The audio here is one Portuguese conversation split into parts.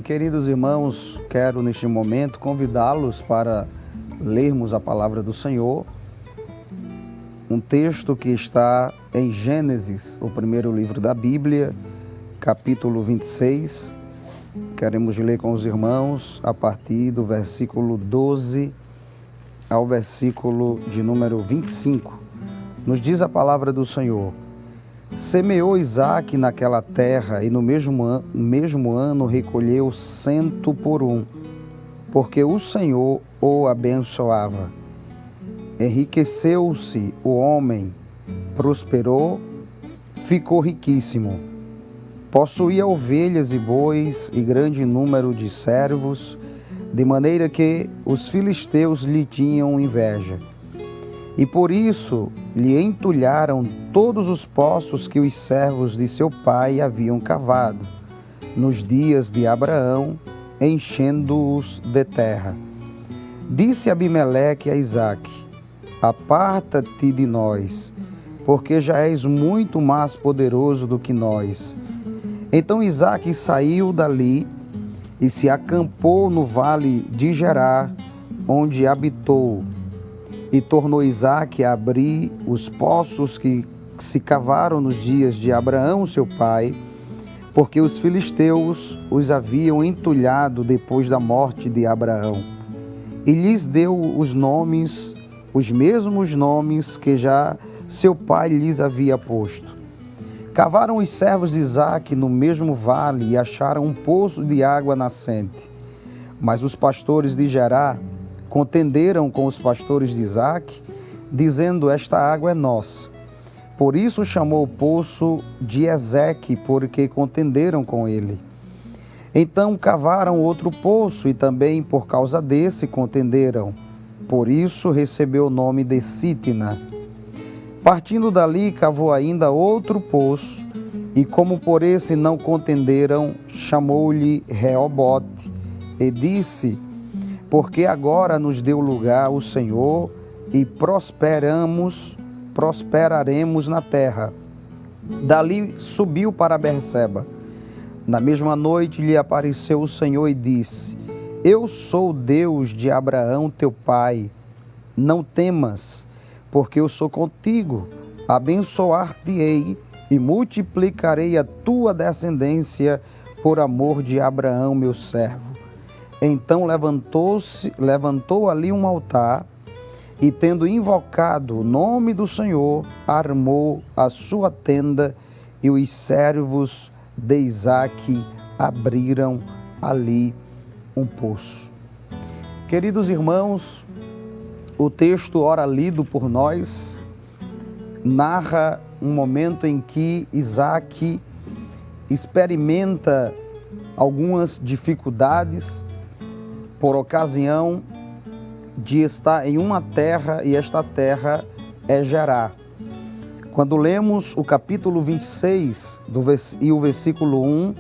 Queridos irmãos, quero neste momento convidá-los para lermos a palavra do Senhor, um texto que está em Gênesis, o primeiro livro da Bíblia, capítulo 26. Queremos ler com os irmãos a partir do versículo 12 ao versículo de número 25. Nos diz a palavra do Senhor: semeou Isaque naquela terra e no mesmo ano recolheu 100 por 1, porque o Senhor o abençoava. Enriqueceu-se o homem, prosperou, ficou riquíssimo. Possuía ovelhas e bois e grande número de servos, de maneira que os filisteus lhe tinham inveja. E por isso lhe entulharam todos os poços que os servos de seu pai haviam cavado, nos dias de Abraão, enchendo-os de terra. Disse Abimeleque a Isaque: aparta-te de nós, porque já és muito mais poderoso do que nós. Então Isaque saiu dali e se acampou no vale de Gerar, onde habitou. E tornou Isaque a abrir os poços que se cavaram nos dias de Abraão, seu pai, porque os filisteus os haviam entulhado depois da morte de Abraão. E lhes deu os nomes, os mesmos nomes que já seu pai lhes havia posto. Cavaram os servos de Isaque no mesmo vale e acharam um poço de água nascente. Mas os pastores de Gerar contenderam com os pastores de Isaque, dizendo: esta água é nossa. Por isso chamou o poço de Ezeque, porque contenderam com ele. Então cavaram outro poço e também por causa desse contenderam. Por isso recebeu o nome de Sitna. Partindo dali, cavou ainda outro poço, e como por esse não contenderam, chamou-lhe Reobote, e disse: porque agora nos deu lugar o Senhor e prosperaremos na terra. Dali subiu para Berseba. Na mesma noite lhe apareceu o Senhor e disse: eu sou o Deus de Abraão teu pai. Não temas, porque eu sou contigo. Abençoar-te-ei e multiplicarei a tua descendência por amor de Abraão meu servo. Então levantou ali um altar e, tendo invocado o nome do Senhor, armou a sua tenda e os servos de Isaque abriram ali um poço. Queridos irmãos, o texto ora lido por nós narra um momento em que Isaque experimenta algumas dificuldades por ocasião de estar em uma terra, e esta terra é Gerar. Quando lemos o capítulo 26 e o versículo 1,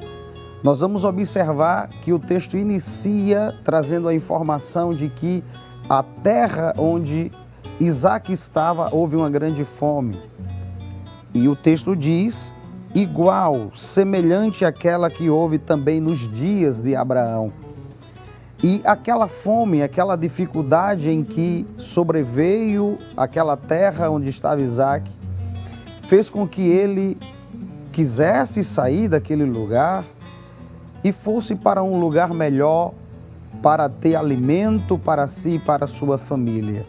nós vamos observar que o texto inicia trazendo a informação de que a terra onde Isaque estava houve uma grande fome. E o texto diz: igual, semelhante àquela que houve também nos dias de Abraão. E aquela fome, aquela dificuldade em que sobreveio aquela terra onde estava Isaque, fez com que ele quisesse sair daquele lugar e fosse para um lugar melhor, para ter alimento para si e para a sua família.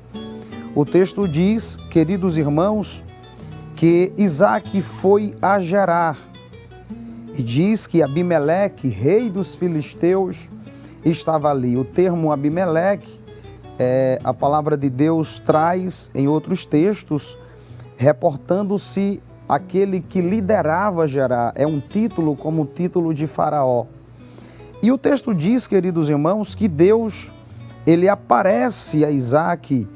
O texto diz, queridos irmãos, que Isaque foi a Gerar, e diz que Abimeleque, rei dos filisteus, estava ali. O termo Abimeleque, a palavra de Deus traz em outros textos, reportando-se aquele que liderava Gerar. É um título como o título de Faraó. E o texto diz, queridos irmãos, que Deus, ele aparece a Isaque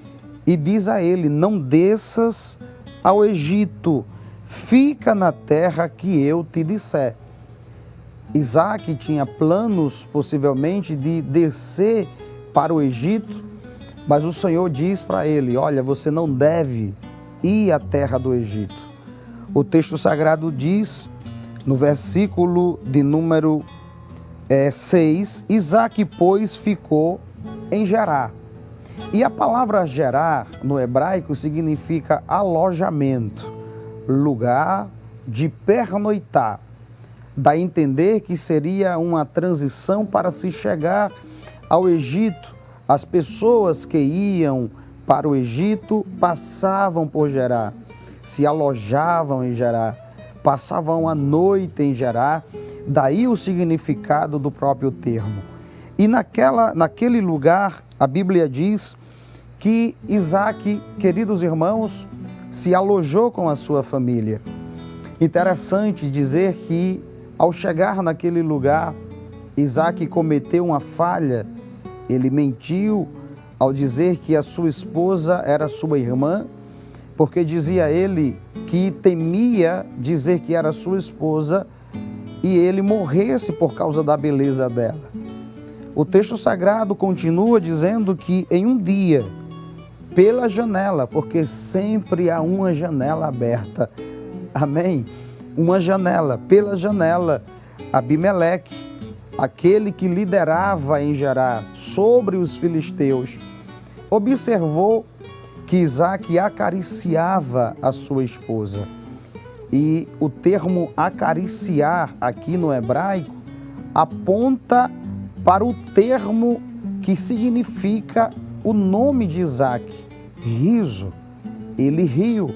e diz a ele: não desças ao Egito, fica na terra que eu te disser. Isaque tinha planos, possivelmente, de descer para o Egito, mas o Senhor diz para ele: olha, você não deve ir à terra do Egito. O texto sagrado diz, no versículo de número 6, Isaque, pois, ficou em Gerar. E a palavra Gerar, no hebraico, significa alojamento, lugar de pernoitar. Dá a entender que seria uma transição para se chegar ao Egito. As pessoas que iam para o Egito passavam por Gerar, se alojavam em Gerar, passavam a noite em Gerar, daí o significado do próprio termo. E naquele lugar, a Bíblia diz que Isaque, queridos irmãos, se alojou com a sua família. Interessante dizer que, ao chegar naquele lugar, Isaque cometeu uma falha. Ele mentiu ao dizer que a sua esposa era sua irmã, porque dizia ele que temia dizer que era sua esposa e ele morresse por causa da beleza dela. O texto sagrado continua dizendo que em um dia, pela janela, porque sempre há uma janela aberta, amém? Uma janela, pela janela, Abimeleque, aquele que liderava em Gerar sobre os filisteus, observou que Isaque acariciava a sua esposa. E o termo acariciar aqui no hebraico aponta para o termo que significa o nome de Isaque, riso. Ele riu.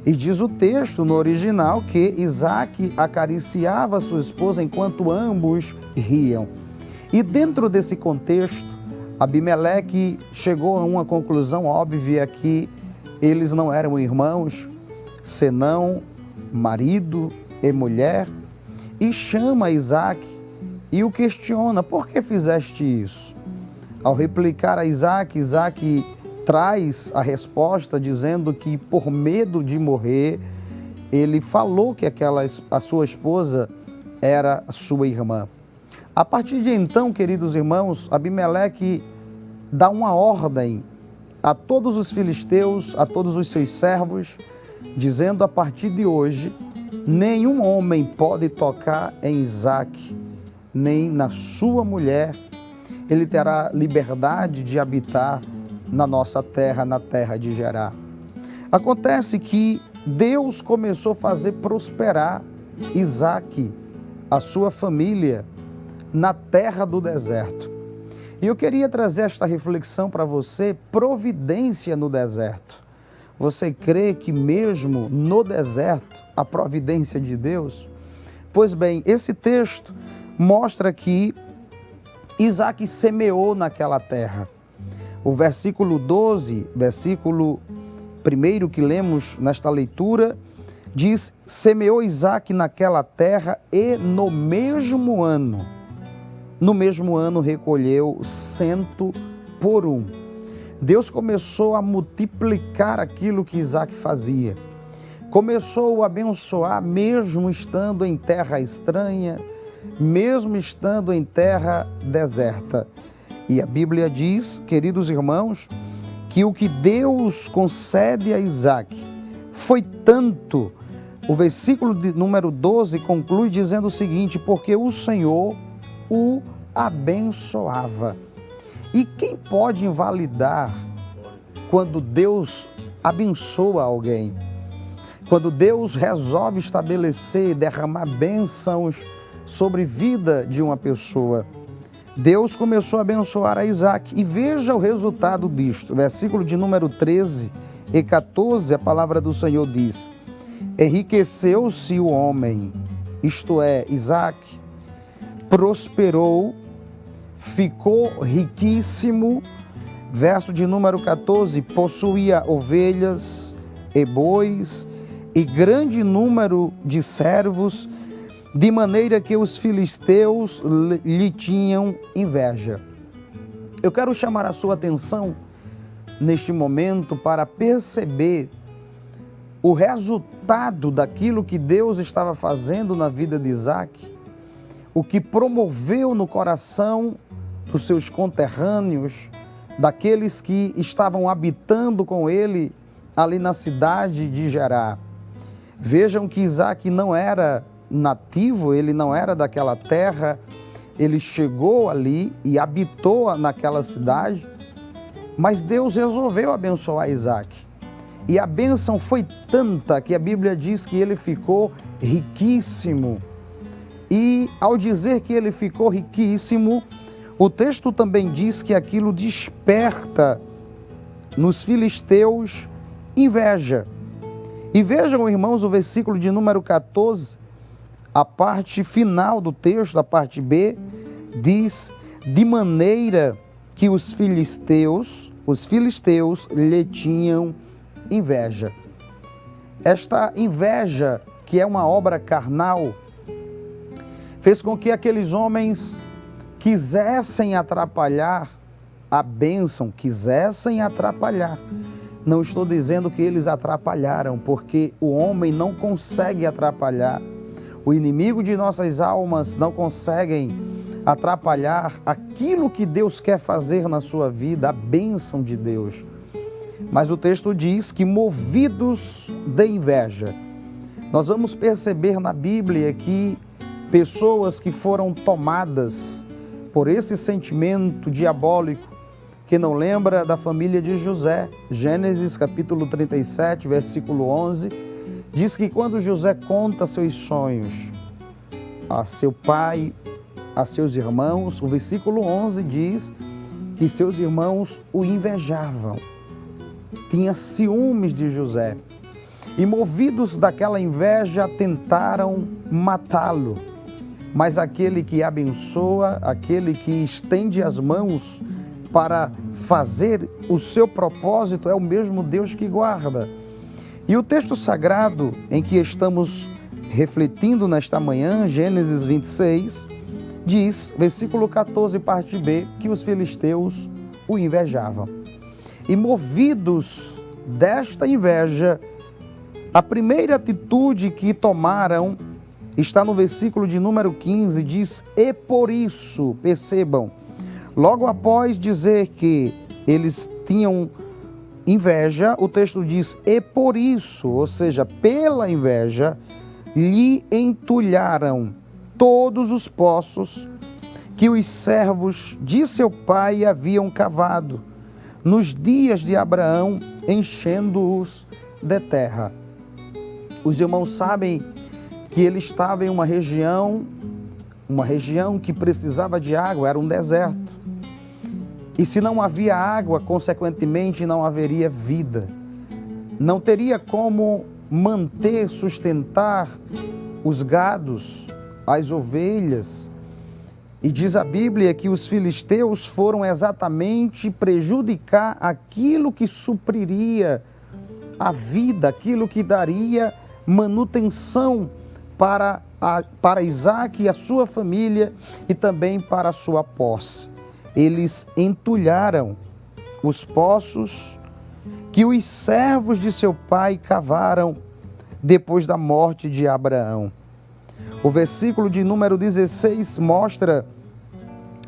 E diz o texto no original que Isaque acariciava sua esposa enquanto ambos riam. E dentro desse contexto, Abimeleque chegou a uma conclusão óbvia que eles não eram irmãos, senão marido e mulher, e chama Isaque e o questiona: por que fizeste isso? Ao replicar a Isaque, Isaque traz a resposta dizendo que por medo de morrer, ele falou que a sua esposa era sua irmã. A partir de então, queridos irmãos, Abimeleque dá uma ordem a todos os filisteus, a todos os seus servos, dizendo: a partir de hoje, nenhum homem pode tocar em Isaque, nem na sua mulher. Ele terá liberdade de habitar na nossa terra, na terra de Gerar. Acontece que Deus começou a fazer prosperar Isaque, a sua família, na terra do deserto. E eu queria trazer esta reflexão para você: providência no deserto. Você crê que mesmo no deserto a providência de Deus? Pois bem, esse texto mostra que Isaque semeou naquela terra. O versículo 12, versículo 1 que lemos nesta leitura, diz: semeou Isaque naquela terra e no mesmo ano recolheu 100 por 1. Deus começou a multiplicar aquilo que Isaque fazia. Começou a abençoar mesmo estando em terra estranha, mesmo estando em terra deserta. E a Bíblia diz, queridos irmãos, que o que Deus concede a Isaque foi tanto. O versículo de número 12 conclui dizendo o seguinte: porque o Senhor o abençoava. E quem pode invalidar quando Deus abençoa alguém? Quando Deus resolve estabelecer, derramar bênçãos sobre a vida de uma pessoa. Deus começou a abençoar a Isaque. E veja o resultado disto. Versículo de número 13 e 14, a palavra do Senhor diz: enriqueceu-se o homem, isto é, Isaque, prosperou, ficou riquíssimo. Verso de número 14, possuía ovelhas e bois e grande número de servos, de maneira que os filisteus lhe tinham inveja. Eu quero chamar a sua atenção neste momento para perceber o resultado daquilo que Deus estava fazendo na vida de Isaque, o que promoveu no coração dos seus conterrâneos, daqueles que estavam habitando com ele ali na cidade de Gerar. Vejam que Isaque não era nativo, ele não era daquela terra, ele chegou ali e habitou naquela cidade, mas Deus resolveu abençoar Isaac. E a bênção foi tanta que a Bíblia diz que ele ficou riquíssimo. E ao dizer que ele ficou riquíssimo, o texto também diz que aquilo desperta nos filisteus inveja. E vejam, irmãos, o versículo de número 14, a parte final do texto, a parte B, diz: de maneira que os filisteus lhe tinham inveja. Esta inveja, que é uma obra carnal, fez com que aqueles homens quisessem atrapalhar a bênção, quisessem atrapalhar. Não estou dizendo que eles atrapalharam, porque o homem não consegue atrapalhar. O inimigo de nossas almas não conseguem atrapalhar aquilo que Deus quer fazer na sua vida, a bênção de Deus. Mas o texto diz que movidos de inveja. Nós vamos perceber na Bíblia que pessoas que foram tomadas por esse sentimento diabólico, que não lembra da família de José. Gênesis capítulo 37, versículo 11, diz que quando José conta seus sonhos a seu pai, a seus irmãos, o versículo 11 diz que seus irmãos o invejavam, tinha ciúmes de José. E movidos daquela inveja, tentaram matá-lo. Mas aquele que abençoa, aquele que estende as mãos para fazer o seu propósito, é o mesmo Deus que guarda. E o texto sagrado em que estamos refletindo nesta manhã, Gênesis 26, diz, versículo 14, parte B, que os filisteus o invejavam. E movidos desta inveja, a primeira atitude que tomaram está no versículo de número 15, diz: e por isso, percebam, logo após dizer que eles tinham inveja, o texto diz: e por isso, ou seja, pela inveja, lhe entulharam todos os poços que os servos de seu pai haviam cavado, nos dias de Abraão, enchendo-os de terra. Os irmãos sabem que ele estava em uma região que precisava de água, era um deserto. E se não havia água, consequentemente não haveria vida. Não teria como manter, sustentar os gados, as ovelhas. E diz a Bíblia que os filisteus foram exatamente prejudicar aquilo que supriria a vida, aquilo que daria manutenção para Isaac e a sua família e também para a sua posse. Eles entulharam os poços que os servos de seu pai cavaram depois da morte de Abraão. O versículo de número 16 mostra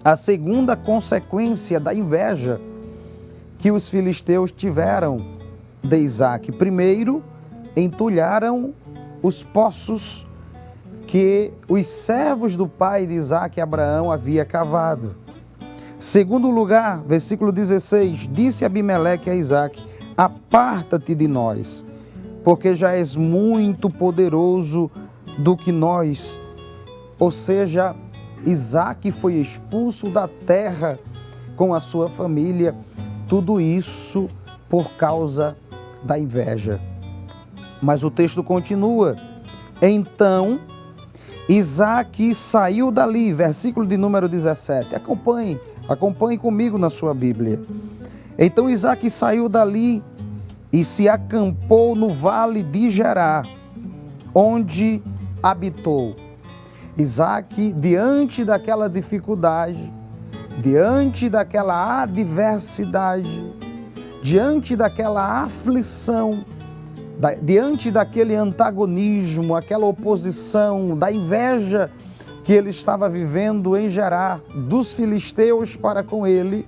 a segunda consequência da inveja que os filisteus tiveram de Isaac. Primeiro, entulharam os poços que os servos do pai de Isaac, Abraão, havia cavado. Segundo lugar, versículo 16, disse Abimeleque a Isaac: aparta-te de nós, porque já és muito poderoso do que nós. Ou seja, Isaac foi expulso da terra com a sua família, tudo isso por causa da inveja. Mas o texto continua. Então, Isaac saiu dali, versículo de número 17. Acompanhe comigo na sua Bíblia. Então Isaac saiu dali e se acampou no vale de Gerar, onde habitou. Isaac, diante daquela dificuldade, diante daquela adversidade, diante daquela aflição, diante daquele antagonismo, aquela oposição, da inveja que ele estava vivendo em Gerar, dos filisteus para com ele,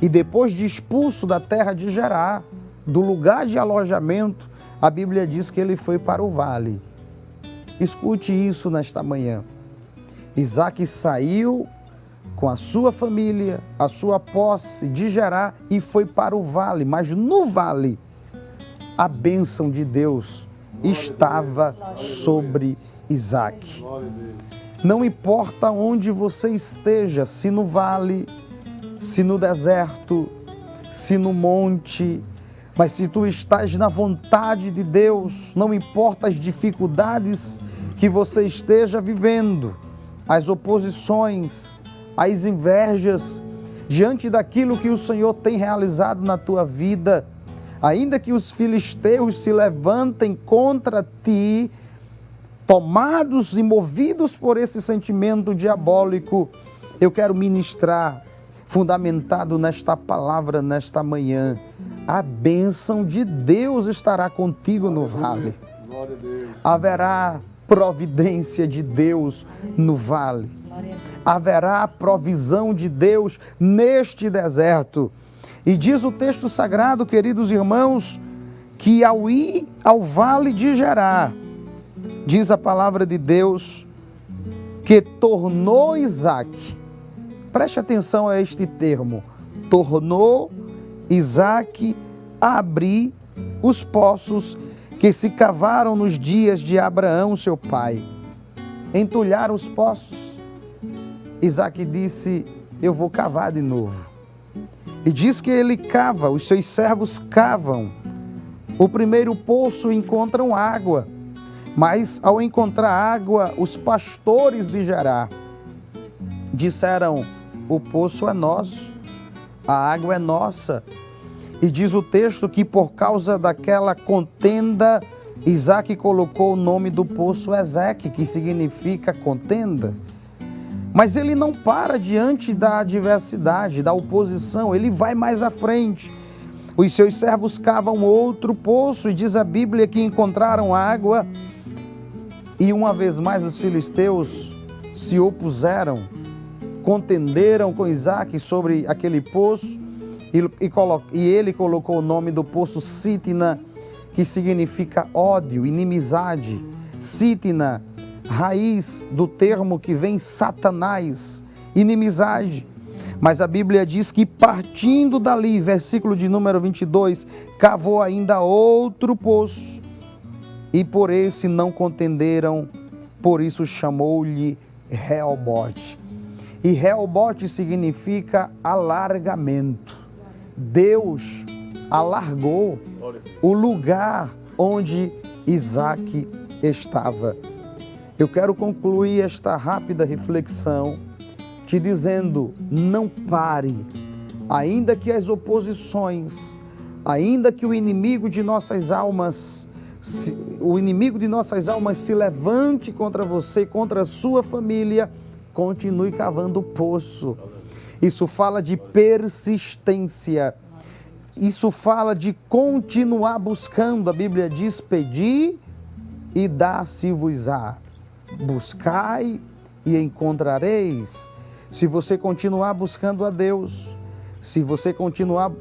e depois de expulso da terra de Gerar, do lugar de alojamento, a Bíblia diz que ele foi para o vale. Escute isso nesta manhã. Isaac saiu com a sua família, a sua posse de Gerar e foi para o vale. Mas no vale, a bênção de Deus estava sobre Isaque. Não importa onde você esteja, se no vale, se no deserto, se no monte, mas se tu estás na vontade de Deus, não importa as dificuldades que você esteja vivendo, as oposições, as invejas, diante daquilo que o Senhor tem realizado na tua vida, ainda que os filisteus se levantem contra ti, tomados e movidos por esse sentimento diabólico, eu quero ministrar, fundamentado nesta palavra, nesta manhã, a bênção de Deus estará contigo no vale. Haverá providência de Deus no vale. Haverá provisão de Deus neste deserto. E diz o texto sagrado, queridos irmãos, que ao ir ao vale de Gerar, diz a palavra de Deus, que tornou Isaque, preste atenção a este termo, tornou Isaque a abrir os poços que se cavaram nos dias de Abraão, seu pai. Entulharam os poços. Isaque disse, eu vou cavar de novo. E diz que ele cava, os seus servos cavam. O primeiro poço encontram água, mas ao encontrar água, os pastores de Gerar disseram, o poço é nosso, a água é nossa. E diz o texto que por causa daquela contenda, Isaque colocou o nome do poço Ezeque, que significa contenda. Mas ele não para diante da adversidade, da oposição, ele vai mais à frente. Os seus servos cavam outro poço e diz a Bíblia que encontraram água e uma vez mais os filisteus se opuseram, contenderam com Isaque sobre aquele poço e ele colocou o nome do poço Sitna, que significa ódio, inimizade. Sitna, raiz do termo que vem Satanás, inimizade. Mas a Bíblia diz que partindo dali, versículo de número 22, cavou ainda outro poço e por esse não contenderam, por isso chamou-lhe Reobote. E Reobote significa alargamento. Deus alargou o lugar onde Isaque estava. Eu quero concluir esta rápida reflexão te dizendo, não pare, ainda que as oposições, ainda que o inimigo de nossas almas se levante contra você, contra a sua família, continue cavando o poço. Isso fala de persistência. Isso fala de continuar buscando. A Bíblia diz, pedi e dá-se-vos-á. Buscai e encontrareis. Se você continuar buscando a Deus, se você continuar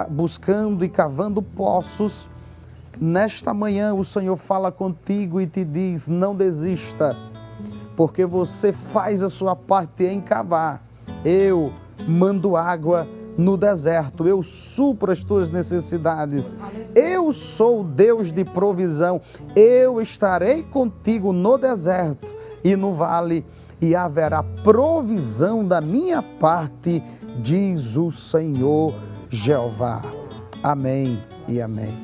buscando e cavando poços, nesta manhã o Senhor fala contigo e te diz, não desista, porque você faz a sua parte em cavar. Eu mando água no deserto, eu supro as tuas necessidades, eu sou o Deus de provisão, eu estarei contigo no deserto e no vale, e haverá provisão da minha parte, diz o Senhor Jeová. Amém e amém.